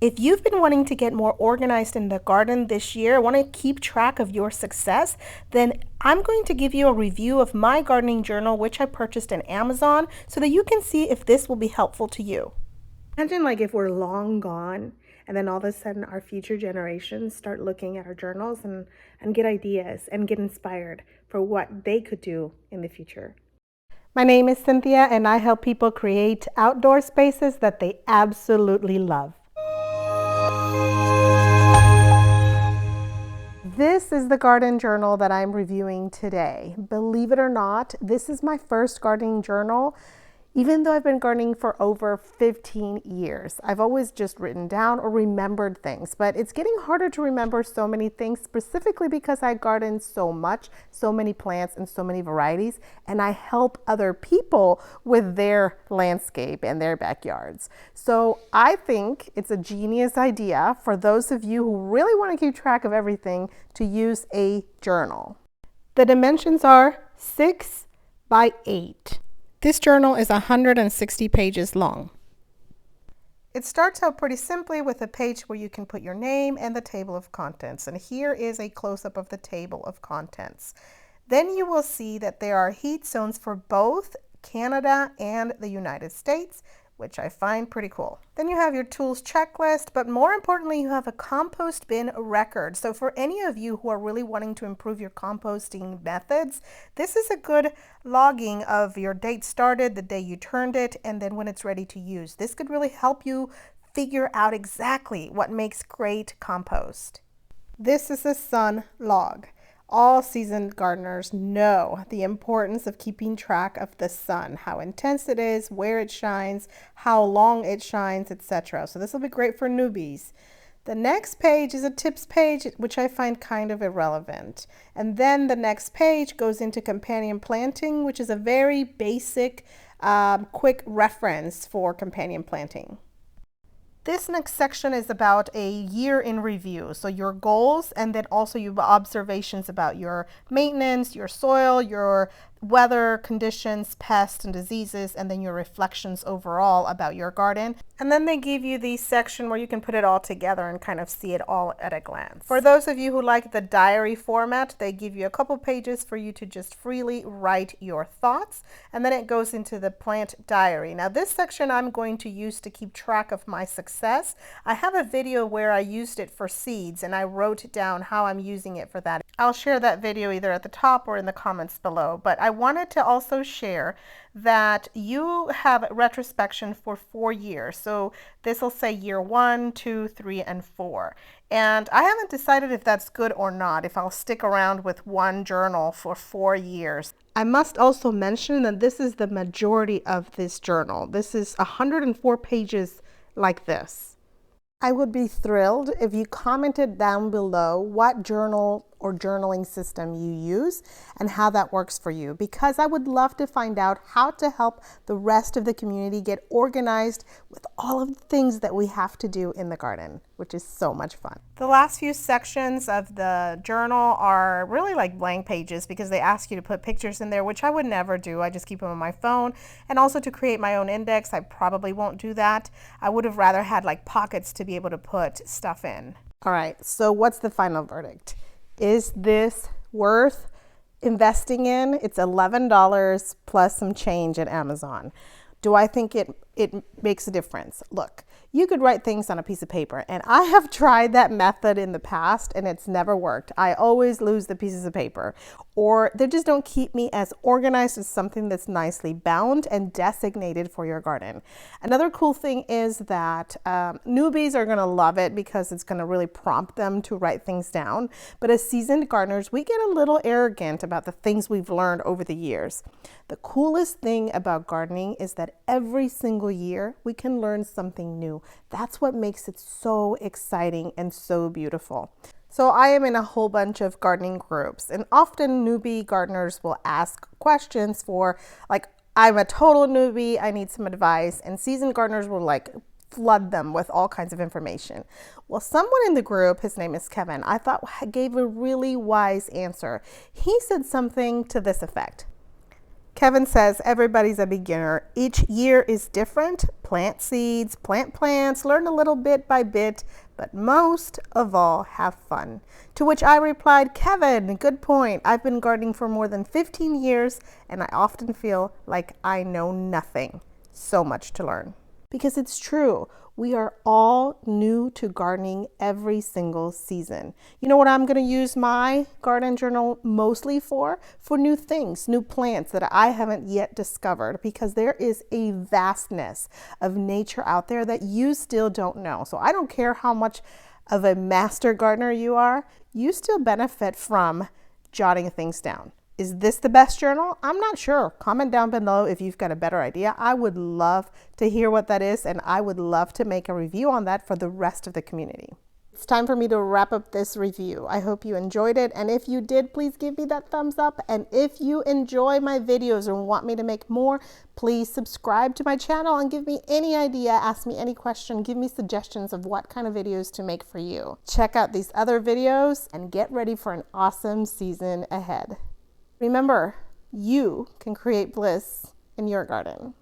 If you've been wanting to get more organized in the garden this year, want to keep track of your success, then I'm going to give you a review of my gardening journal, which I purchased on Amazon, so that you can see if this will be helpful to you. Imagine like if we're long gone and then all of a sudden our future generations start looking at our journals and get ideas and get inspired for what they could do in the future. My name is Cynthia and I help people create outdoor spaces that they absolutely love. This is the garden journal that I'm reviewing today. Believe it or not, this is my first gardening journal. Even though I've been gardening for over 15 years, I've always just written down or remembered things, but it's getting harder to remember so many things, specifically because I garden so much, so many plants and so many varieties, and I help other people with their landscape and their backyards. So I think it's a genius idea for those of you who really want to keep track of everything to use a journal. The dimensions are 6 by 8. This journal is 160 pages long. It starts out pretty simply with a page where you can put your name and the table of contents. And here is a close-up of the table of contents. Then you will see that there are heat zones for both Canada and the United States, which I find pretty cool. Then you have your tools checklist, but more importantly, you have a compost bin record. So for any of you who are really wanting to improve your composting methods, this is a good logging of your date started, the day you turned it, and then when it's ready to use. This could really help you figure out exactly what makes great compost. This is a sun log. All seasoned gardeners know the importance of keeping track of the sun, how intense it is, where it shines, how long it shines, etc. So this will be great for newbies. The next page is a tips page, which I find kind of irrelevant. And then the next page goes into companion planting, which is a very basic, quick reference for companion planting. This next section is about a year in review. So your goals, and then also your observations about your maintenance, your soil, your weather conditions, pests and diseases, and then your reflections overall about your garden. And then they give you the section where you can put it all together and kind of see it all at a glance. For those of you who like the diary format, they give you a couple pages for you to just freely write your thoughts, and then it goes into the plant diary. Now this section I'm going to use to keep track of my success. I have a video where I used it for seeds and I wrote down how I'm using it for that. I'll share that video either at the top or in the comments below, but I wanted to also share that you have retrospection for 4 years. So this will say year 1, 2, 3, and 4. And I haven't decided if that's good or not, if I'll stick around with one journal for 4 years. I must also mention that this is the majority of this journal. This is 104 pages like this. I would be thrilled if you commented down below what journal or journaling system you use and how that works for you, because I would love to find out how to help the rest of the community get organized with all of the things that we have to do in the garden, which is so much fun. The last few sections of the journal are really like blank pages because they ask you to put pictures in there, which I would never do. I just keep them on my phone. And also to create my own index, I probably won't do that. I would have rather had like pockets to be able to put stuff in. All right, so what's the final verdict? Is this worth investing in? It's $11 plus some change at Amazon. Do I think it makes a difference? Look, you could write things on a piece of paper, and I have tried that method in the past and it's never worked. I always lose the pieces of paper, or they just don't keep me as organized as something that's nicely bound and designated for your garden. Another cool thing is that newbies are gonna love it because it's gonna really prompt them to write things down. But as seasoned gardeners, we get a little arrogant about the things we've learned over the years. The coolest thing about gardening is that every single year we can learn something new. That's what makes it so exciting and so beautiful. So I am in a whole bunch of gardening groups, and often newbie gardeners will ask questions for like, I'm a total newbie, I need some advice, and seasoned gardeners will like flood them with all kinds of information. Well, someone in the group, his name is Kevin, I thought gave a really wise answer. He said something to this effect. Kevin says, everybody's a beginner. Each year is different. Plant seeds, plant plants, learn a little bit by bit, but most of all, have fun. To which I replied, Kevin, good point. I've been gardening for more than 15 years, and I often feel like I know nothing. So much to learn. Because it's true. We are all new to gardening every single season. You know what I'm going to use my garden journal mostly for? For new things, new plants that I haven't yet discovered, because there is a vastness of nature out there that you still don't know. So I don't care how much of a master gardener you are, you still benefit from jotting things down. Is this the best journal? I'm not sure. Comment down below if you've got a better idea. I would love to hear what that is, and I would love to make a review on that for the rest of the community. It's time for me to wrap up this review. I hope you enjoyed it, and if you did, please give me that thumbs up. And if you enjoy my videos and want me to make more, please subscribe to my channel and give me any idea, ask me any question, give me suggestions of what kind of videos to make for you. Check out these other videos and get ready for an awesome season ahead. Remember, you can create bliss in your garden.